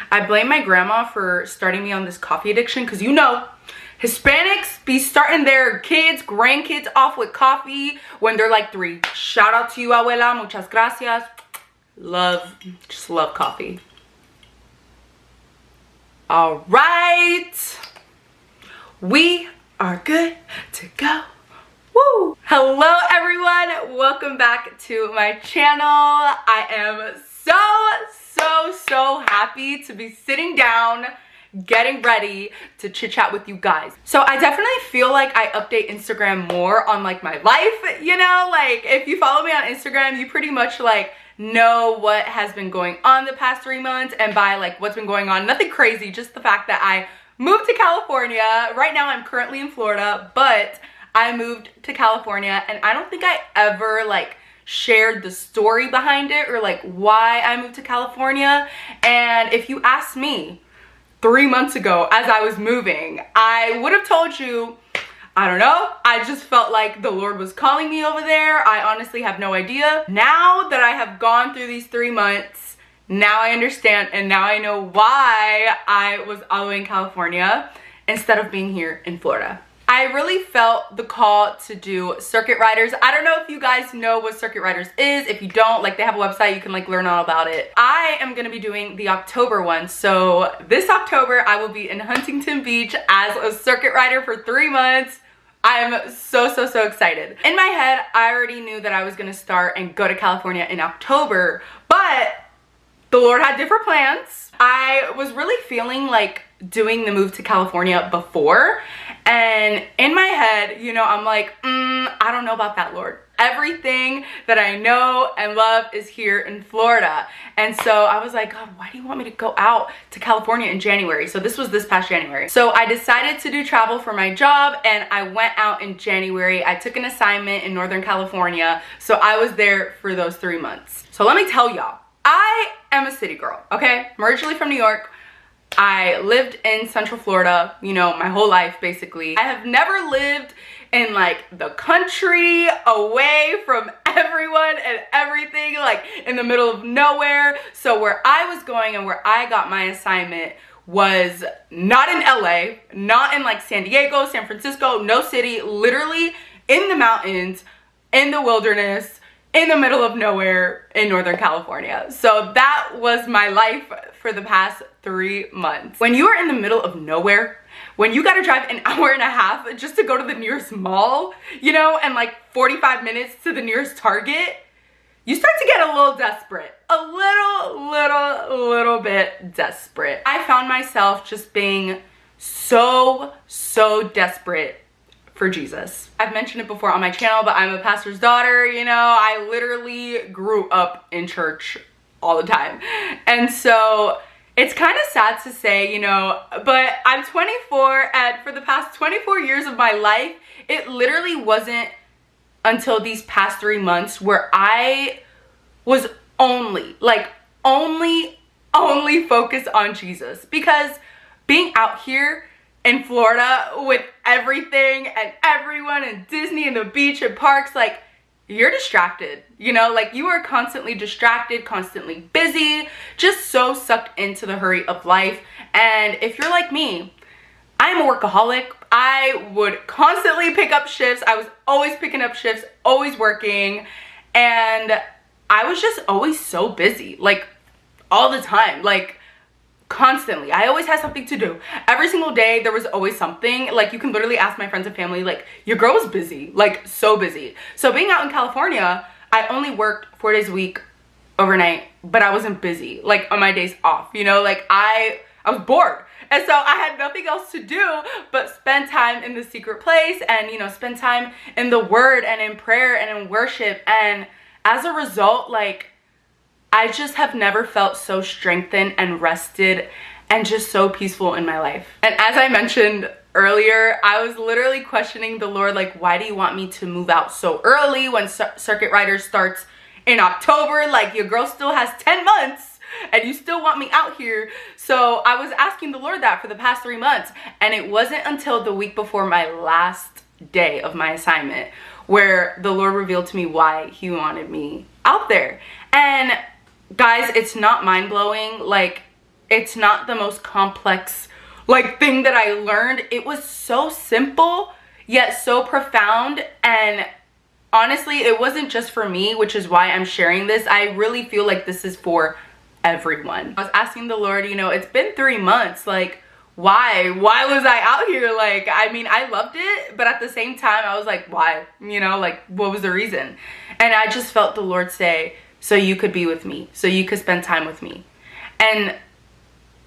I blame my grandma for starting me on this coffee addiction, because you know, Hispanics be starting their kids, grandkids off with coffee when they're like 3. Shout out to you, abuela. Muchas gracias. Just love coffee. All right. We are good to go. Woo! Hello, everyone. Welcome back to my channel. I am so happy to be sitting down getting ready to chit chat with you guys. So I definitely feel like I update Instagram more on like my life, you know, like if you follow me on Instagram, you pretty much like know what has been going on the past 3 months, and by like what's been going on, nothing crazy, just the fact that I moved to California. Right now I'm currently in Florida, but I moved to California, and I don't think I ever like shared the story behind it or like why I moved to California. And if you asked me 3 months ago as I was moving, I would have told you, I don't know, I just felt like the Lord was calling me over there. I honestly have no idea. Now that I have gone through these 3 months, now I understand, and now I know why I was all the way in California instead of being here in Florida. I really felt the call to do Circuit Riders. I don't know if you guys know what Circuit Riders is. If you don't, like they have a website, you can like learn all about it. I am gonna be doing the October one. So this October, I will be in Huntington Beach as a Circuit Rider for 3 months. I am so excited. In my head, I already knew that I was gonna start and go to California in October, but the Lord had different plans. I was really feeling like doing the move to California before, and in my head, you know, I'm like, I don't know about that, Lord. Everything that I know and love is here in Florida. And so I was like, God, why do you want me to go out to California in January? So this was this past January. So I decided to do travel for my job, and I went out in January. I took an assignment in Northern California. So I was there for those 3 months. So let me tell y'all, I am a city girl, okay? I'm originally from New York. I lived in Central Florida, you know, my whole life, basically. I have never lived in like the country, away from everyone and everything, like in the middle of nowhere. So where I was going and where I got my assignment was not in LA, not in like San Diego, San Francisco, no city, literally in the mountains, in the wilderness, in the middle of nowhere in Northern California. So that was my life for the past 3 months. When you are in the middle of nowhere, when you gotta drive an hour and a half just to go to the nearest mall, you know, and like 45 minutes to the nearest Target, you start to get a little desperate. A little bit desperate. I found myself just being so desperate for Jesus. I've mentioned it before on my channel, but I'm a pastor's daughter, you know, I literally grew up in church all the time. And so it's kind of sad to say, you know, but I'm 24, and for the past 24 years of my life, it literally wasn't until these past 3 months where I was only focused on Jesus. Because being out here in Florida with everything and everyone and Disney and the beach and parks, like, you're distracted, you know, like you are constantly distracted, constantly busy, just so sucked into the hurry of life. And if you're like me, I'm a workaholic. I would constantly pick up shifts. I was always picking up shifts, always working, and I was just always so busy, like all the time, like constantly. I always had something to do. Every single day there was always something. Like you can literally ask my friends and family, like, your girl was busy, like so busy. So being out in California, I only worked 4 days a week overnight, but I wasn't busy like on my days off, you know, like I was bored. And so I had nothing else to do but spend time in the secret place and, you know, spend time in the word and in prayer and in worship. And as a result, like, I just have never felt so strengthened and rested and just so peaceful in my life. And as I mentioned earlier, I was literally questioning the Lord, like, why do you want me to move out so early when Circuit Riders starts in October? Like, your girl still has 10 months and you still want me out here. So I was asking the Lord that for the past 3 months, and it wasn't until the week before my last day of my assignment where the Lord revealed to me why he wanted me out there. And guys, it's not mind-blowing. Like, it's not the most complex like thing that I learned. It was so simple yet so profound, and honestly, it wasn't just for me, which is why I'm sharing this. I really feel like this is for everyone. I was asking the Lord, you know, it's been 3 months, like why was I out here? Like, I mean, I loved it, but at the same time I was like, why? You know, like, what was the reason? And I just felt the Lord say, so you could be with me, so you could spend time with me. And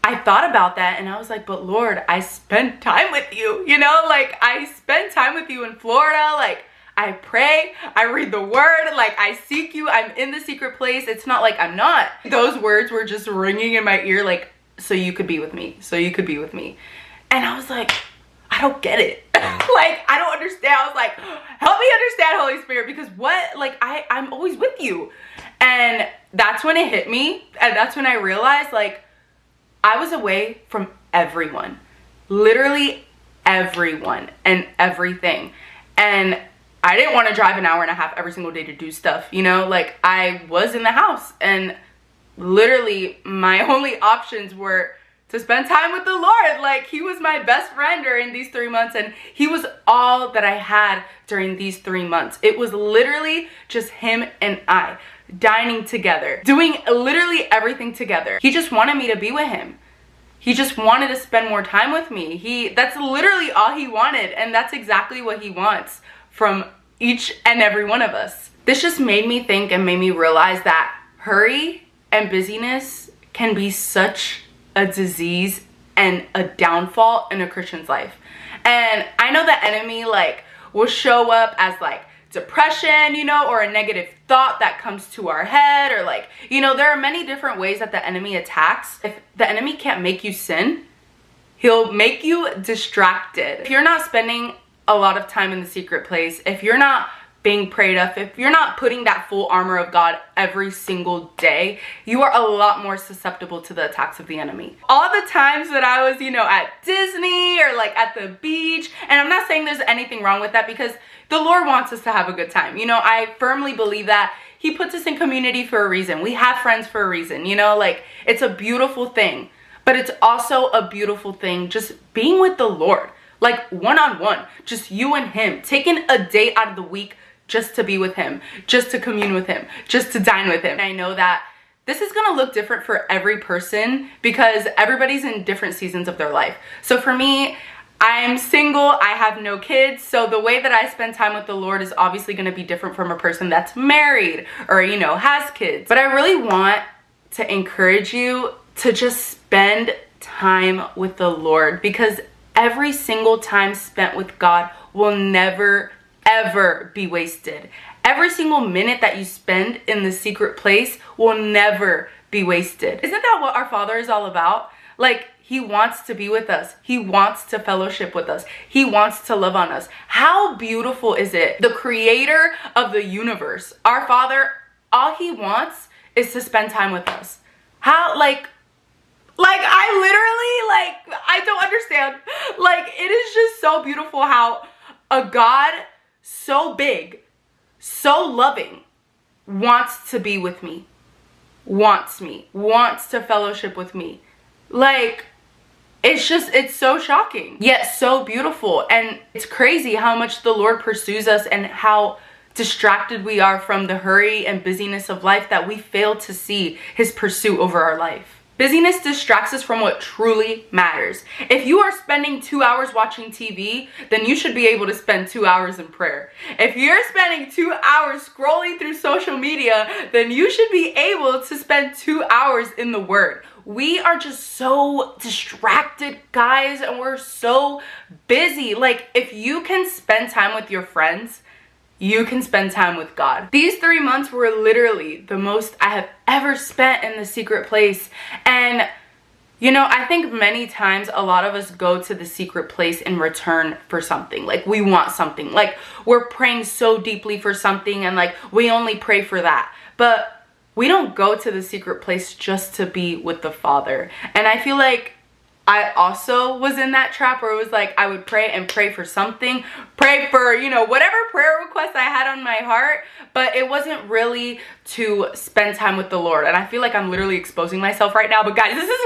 I thought about that and I was like, but Lord, I spent time with you, you know, like I spent time with you in Florida. Like, I pray, I read the word, like I seek you, I'm in the secret place. It's not like I'm not. Those words were just ringing in my ear, like, so you could be with me, so you could be with me. And I was like, I don't get it. Like, I don't understand. I was like, help me understand, Holy Spirit, because what, like, I'm always with you. And that's when it hit me. And that's when I realized, like, I was away from everyone, literally everyone and everything. And I didn't want to drive an hour and a half every single day to do stuff, you know, like I was in the house, and literally my only options were to spend time with the Lord. Like, he was my best friend during these 3 months, and he was all that I had during these 3 months. It was literally just him and I, dining together, doing literally everything together. He just wanted me to be with him. He just wanted to spend more time with me. That's literally all he wanted, and that's exactly what he wants from each and every one of us. This just made me think and made me realize that hurry and busyness can be such a disease and a downfall in a Christian's life. And I know the enemy like will show up as like depression, you know, or a negative thought that comes to our head, or like, you know, there are many different ways that the enemy attacks. If the enemy can't make you sin, he'll make you distracted. If you're not spending a lot of time in the secret place, if you're not being prayed up, if you're not putting that full armor of God every single day, you are a lot more susceptible to the attacks of the enemy. All the times that I was, you know, at Disney or like at the beach, and I'm not saying there's anything wrong with that, because the Lord wants us to have a good time. You know, I firmly believe that he puts us in community for a reason. We have friends for a reason, you know, like it's a beautiful thing, but it's also a beautiful thing just being with the Lord, like one-on-one, just you and him, taking a day out of the week just to be with him, just to commune with him, just to dine with him. And I know that this is gonna look different for every person because everybody's in different seasons of their life. So for me, I'm single, I have no kids, so the way that I spend time with the Lord is obviously gonna be different from a person that's married or, you know, has kids. But I really want to encourage you to just spend time with the Lord, because every single time spent with God will never, ever be wasted. Every single minute that you spend in the secret place will never be wasted. Isn't that what our Father is all about? Like, he wants to be with us. He wants to fellowship with us. He wants to love on us. How beautiful is it? The creator of the universe, our Father, all he wants is to spend time with us. How, like I literally, like, I don't understand. Like, it is just so beautiful how a God so big, so loving, wants to be with me, wants to fellowship with me. Like, it's so shocking, yet so beautiful. And it's crazy how much the Lord pursues us and how distracted we are from the hurry and busyness of life that we fail to see his pursuit over our life. Busyness distracts us from what truly matters. If you are spending 2 hours watching TV, then you should be able to spend 2 hours in prayer. If you're spending 2 hours scrolling through social media, then you should be able to spend 2 hours in the Word. We are just so distracted, guys, and we're so busy. Like, if you can spend time with your friends, you can spend time with God. These 3 months were literally the most I have ever spent in the secret place. And, you know, I think many times a lot of us go to the secret place in return for something. Like, we want something. Like, we're praying so deeply for something and, like, we only pray for that. But we don't go to the secret place just to be with the Father. And I feel like I also was in that trap where it was like I would pray and pray for something, pray for, you know, whatever prayer request I had on my heart, but it wasn't really to spend time with the Lord. And I feel like I'm literally exposing myself right now, but guys, this is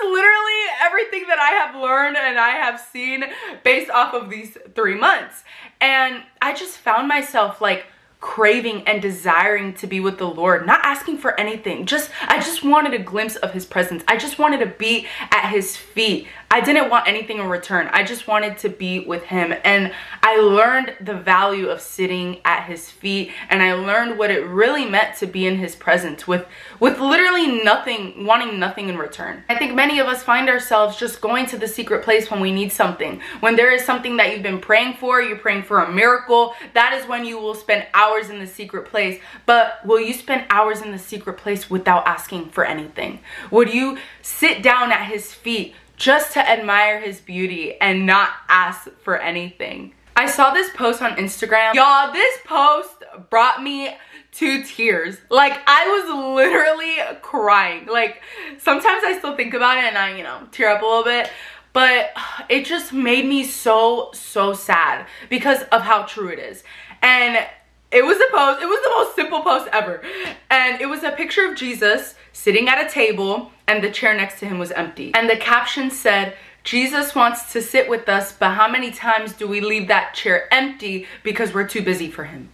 literally everything that I have learned and I have seen based off of these 3 months. And I just found myself like craving and desiring to be with the Lord, not asking for anything. I just wanted a glimpse of his presence. I just wanted to be at his feet. I didn't want anything in return. I just wanted to be with him. And I learned the value of sitting at his feet, and I learned what it really meant to be in his presence with literally nothing, wanting nothing in return. I think many of us find ourselves just going to the secret place when we need something. When there is something that you've been praying for, you're praying for a miracle, that is when you will spend hours in the secret place. But will you spend hours in the secret place without asking for anything? Would you sit down at his feet just to admire his beauty and not ask for anything? I saw this post on Instagram. Y'all, this post brought me to tears. Like, I was literally crying. Like, sometimes I still think about it and I, you know, tear up a little bit. But it just made me so sad because of how true it is. And it was a post, it was the most simple post ever. And it was a picture of Jesus sitting at a table and the chair next to him was empty. And the caption said, "Jesus wants to sit with us, but how many times do we leave that chair empty because we're too busy for him?"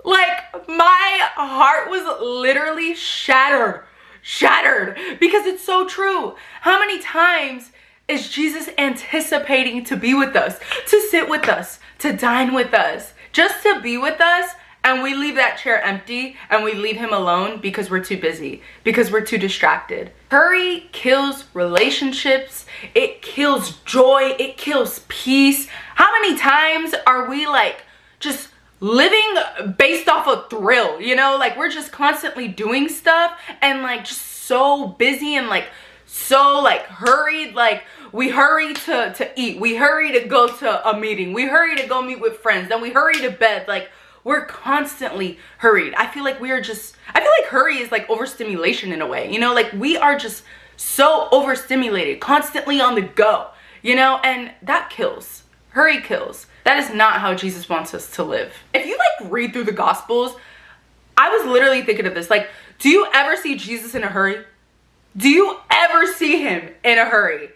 Like, my heart was literally shattered because it's so true. How many times is Jesus anticipating to be with us, to sit with us, to dine with us, just to be with us, and we leave that chair empty and we leave him alone because we're too busy, because we're too distracted. Hurry kills relationships, it kills joy, it kills peace. How many times are we like just living based off a thrill, you know? Like, we're just constantly doing stuff and like just so busy and like so like hurried. Like, we hurry to eat, we hurry to go to a meeting, we hurry to go meet with friends, then we hurry to bed. Like, we're constantly hurried. I feel like hurry is like overstimulation in a way, you know? Like, we are just so overstimulated, constantly on the go, you know? And that kills. Hurry kills. That is not how Jesus wants us to live. If you like read through the Gospels, I was literally thinking of this. Like, do you ever see Jesus in a hurry? Do you ever see him in a hurry?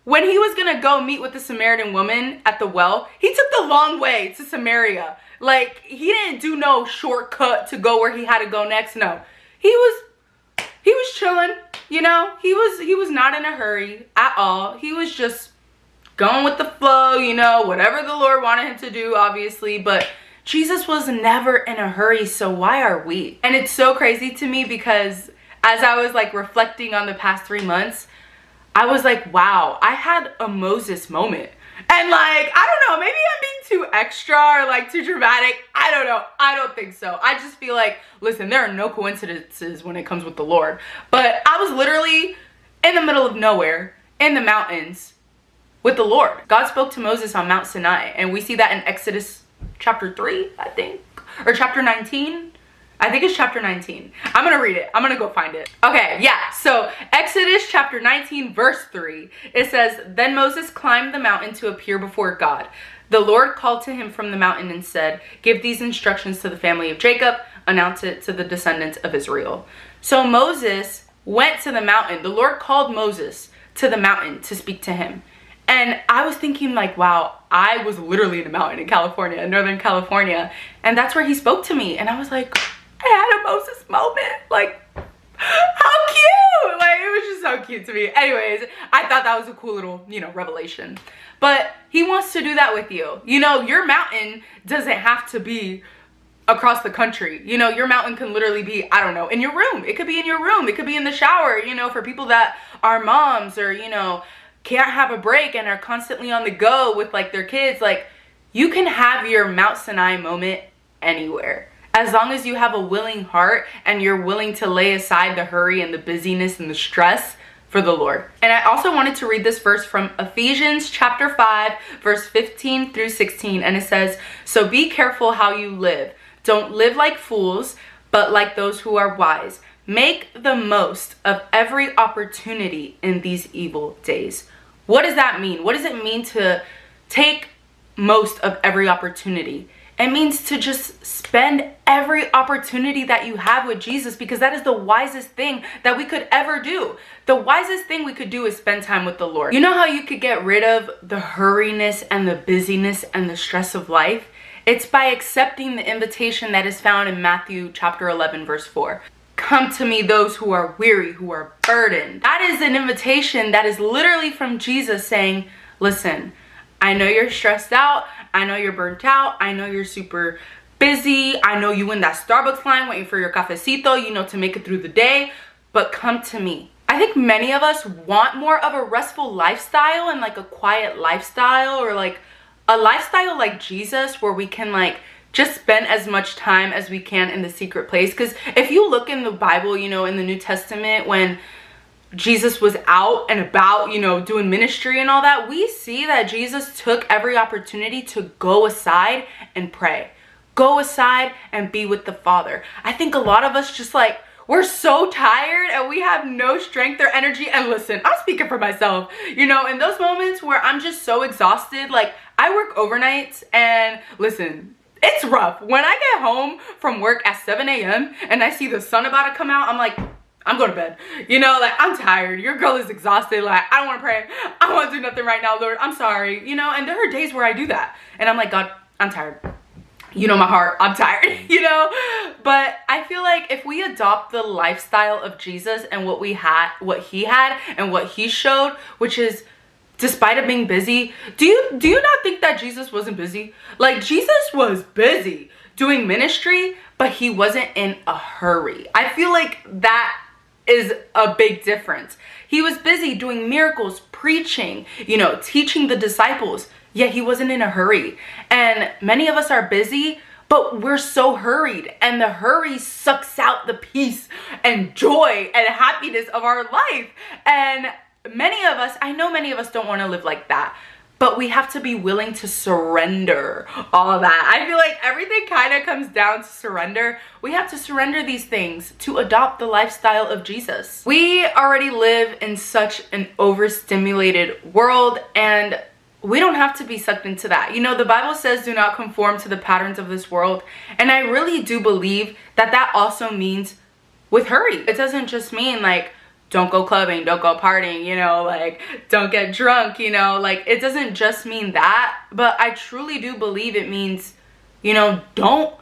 When he was gonna go meet with the Samaritan woman at the well, he took the long way to Samaria. Like, he didn't do no shortcut to go where he had to go next. No, he was chilling, you know? He was not in a hurry at all. He was just going with the flow, you know, whatever the Lord wanted him to do, obviously. But Jesus was never in a hurry, so why are we? And it's so crazy to me because as I was like reflecting on the past 3 months, I was like, wow, I had a Moses moment. And like, I don't know, maybe I'm being too extra or like too dramatic. I don't know. I don't think so. I just feel like, listen, there are no coincidences when it comes with the Lord. But I was literally in the middle of nowhere, in the mountains, with the Lord. God spoke to Moses on Mount Sinai. And we see that in Exodus chapter 3, I think. Or chapter 19. I think it's chapter 19. I'm gonna read it. I'm gonna go find it. Okay, yeah. So Exodus chapter 19 verse 3. It says, "Then Moses climbed the mountain to appear before God. The Lord called to him from the mountain and said, 'Give these instructions to the family of Jacob. Announce it to the descendants of Israel.'" So Moses went to the mountain. The Lord called Moses to the mountain to speak to him. And I was thinking like, wow, I was literally in a mountain in California, in Northern California. And that's where he spoke to me. And I was like, I had a Moses moment. Like, how cute. Like, it was just so cute to me. Anyways, I thought that was a cool little, you know, revelation. But he wants to do that with you. You know, your mountain doesn't have to be across the country. You know, your mountain can literally be, I don't know, in your room. It could be in your room. It could be in the shower, you know, for people that are moms or, you know, can't have a break and are constantly on the go with like their kids. Like, you can have your Mount Sinai moment anywhere. As long as you have a willing heart and you're willing to lay aside the hurry and the busyness and the stress for the Lord. And I also wanted to read this verse from Ephesians chapter 5, verse 15 through 16. And it says, "So be careful how you live. Don't live like fools, but like those who are wise. make the most of every opportunity in these evil days. What does that mean? What does it mean to take most of every opportunity? It means to just spend every opportunity that you have with Jesus, because that is the wisest thing that we could ever do. The wisest thing we could do is spend time with the Lord. You know how you could get rid of the hurriness and the busyness and the stress of life? It's by accepting the invitation that is found in Matthew chapter 11, verse 4. Come to me, those who are weary, who are burdened. That is an invitation that is literally from Jesus saying, listen, I know you're stressed out. I know you're burnt out. I know you're super busy. I know you in that Starbucks line waiting for your cafecito, you know, to make it through the day. But come to me. I think many of us want more of a restful lifestyle and like a quiet lifestyle, or like a lifestyle like Jesus, where we can like just spend as much time as we can in the secret place. Because if you look in the Bible, you know, in the New Testament, when Jesus was out and about, you know, doing ministry and all that, we see that Jesus took every opportunity to go aside and pray. Go aside and be with the Father. I think a lot of us just like, we're so tired and we have no strength or energy. And listen, I'm speaking for myself, you know, in those moments where I'm just so exhausted, like I work overnights, and listen, it's rough. When I get home from work at 7 a.m. and I see the sun about to come out, I'm like, I'm going to bed. You know, like I'm tired. Your girl is exhausted. Like I don't want to pray. I don't want to do nothing right now, Lord. I'm sorry. You know, and there are days where I do that. And I'm like, God, I'm tired. You know my heart. I'm tired, you know? But I feel like if we adopt the lifestyle of Jesus and what he had and what he showed, which is despite of being busy, do you not think that Jesus wasn't busy? Like Jesus was busy doing ministry, but he wasn't in a hurry. I feel like that is a big difference. He was busy doing miracles, preaching, you know, teaching the disciples, yet he wasn't in a hurry. And many of us are busy, but we're so hurried, and the hurry sucks out the peace and joy and happiness of our life. And many of us, I know many of us don't want to live like that, but we have to be willing to surrender all of that. I feel like everything kind of comes down to surrender. We have to surrender these things to adopt the lifestyle of Jesus. We already live in such an overstimulated world, and we don't have to be sucked into that. You know, the Bible says, do not conform to the patterns of this world. And I really do believe that that also means with hurry. It doesn't just mean like, don't go clubbing, don't go partying, you know, like don't get drunk, you know, like it doesn't just mean that. But I truly do believe it means, you know, don't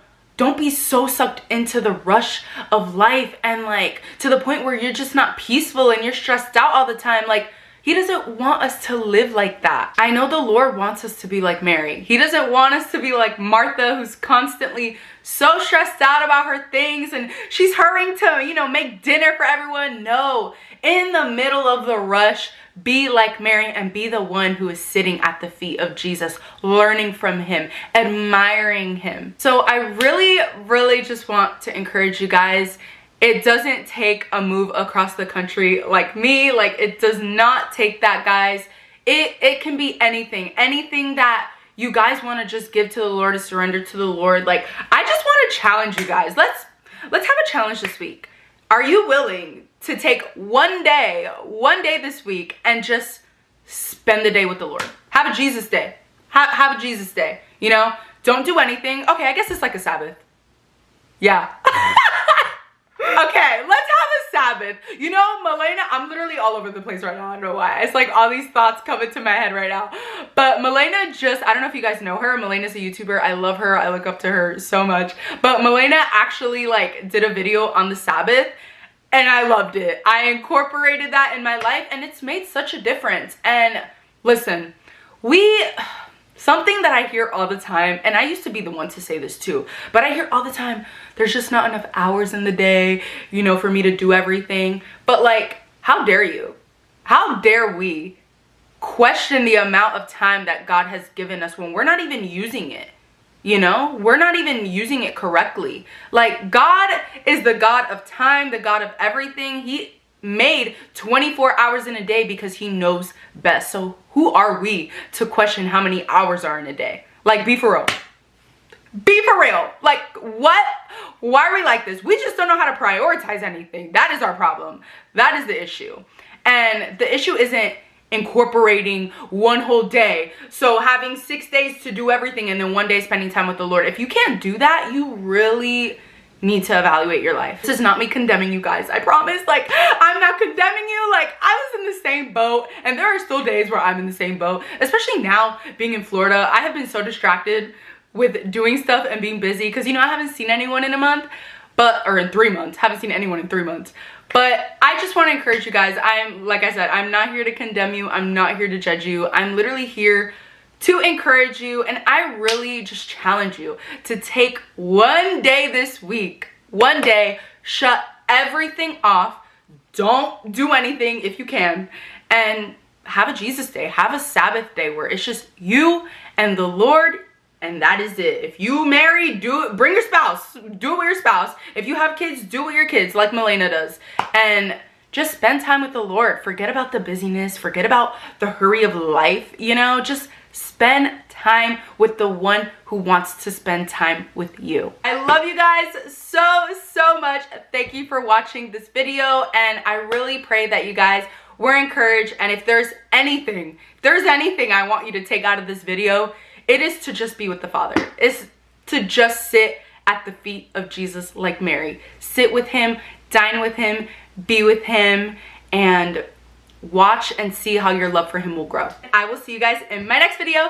be so sucked into the rush of life and like to the point where you're just not peaceful and you're stressed out all the time. Like he doesn't want us to live like that. I know the Lord wants us to be like Mary. He doesn't want us to be like Martha, who's constantly so stressed out about her things and she's hurrying to, you know, make dinner for everyone. No, in the middle of the rush, be like Mary and be the one who is sitting at the feet of Jesus, learning from him, admiring him. So I really just want to encourage you guys. It doesn't take a move across the country like me. Like it does not take that, guys. It can be anything that you guys want to just give to the Lord, to surrender to the Lord. Like I just want to challenge you guys. Let's have a challenge this week. Are you willing to take one day this week and just spend the day with the Lord? Have a Jesus day. Have a Jesus day. You know, don't do anything. Okay, I guess it's like a Sabbath. Yeah. Okay, let's have a Sabbath. You know, Melena, I'm literally all over the place right now. I don't know why. It's like all these thoughts come into my head right now. But Melena just, I don't know if you guys know her. Melena's a YouTuber. I love her. I look up to her so much. But Melena actually like did a video on the Sabbath and I loved it. I incorporated that in my life and it's made such a difference. And listen, something that I hear all the time, and I used to be the one to say this too, but I hear all the time, there's just not enough hours in the day, you know, for me to do everything. But like, how dare you? How dare we question the amount of time that God has given us when we're not even using it? You know, we're not even using it correctly. Like God is the God of time, the God of everything. He made 24 hours in a day because he knows best. So who are we to question how many hours are in a day? Like, be for real. Be for real. Like, what? Why are we like this? We just don't know how to prioritize anything. That is our problem. That is the issue. And the issue isn't incorporating one whole day. So having 6 days to do everything and then 1 day spending time with the Lord. If you can't do that, you really need to evaluate your life. This is not me condemning you guys, I promise. Like, I'm not condemning you. Like, I was in the same boat, and there are still days where I'm in the same boat, especially now being in Florida. I have been so distracted with doing stuff and being busy because, you know, I haven't seen anyone in a month, or in 3 months. Haven't seen anyone in 3 months. But I just want to encourage you guys. Like I said, I'm not here to condemn you. I'm not here to judge you. I'm literally here to encourage you, and I really just challenge you to take 1 day this week, 1 day, shut everything off, don't do anything if you can, and have a Jesus day, have a Sabbath day where it's just you and the Lord, and that is it. If you marry, do it, bring your spouse, do it with your spouse. If you have kids, do it with your kids like Milena does, and just spend time with the Lord. Forget about the busyness, forget about the hurry of life, you know, just spend time with the one who wants to spend time with you. I love you guys so much. Thank you for watching this video, and I really pray that you guys were encouraged. And if there's anything I want you to take out of this video, it is to just be with the Father. It's to just sit at the feet of Jesus like Mary. Sit with him, dine with him, be with him, and watch and see how your love for him will grow. I will see you guys in my next video.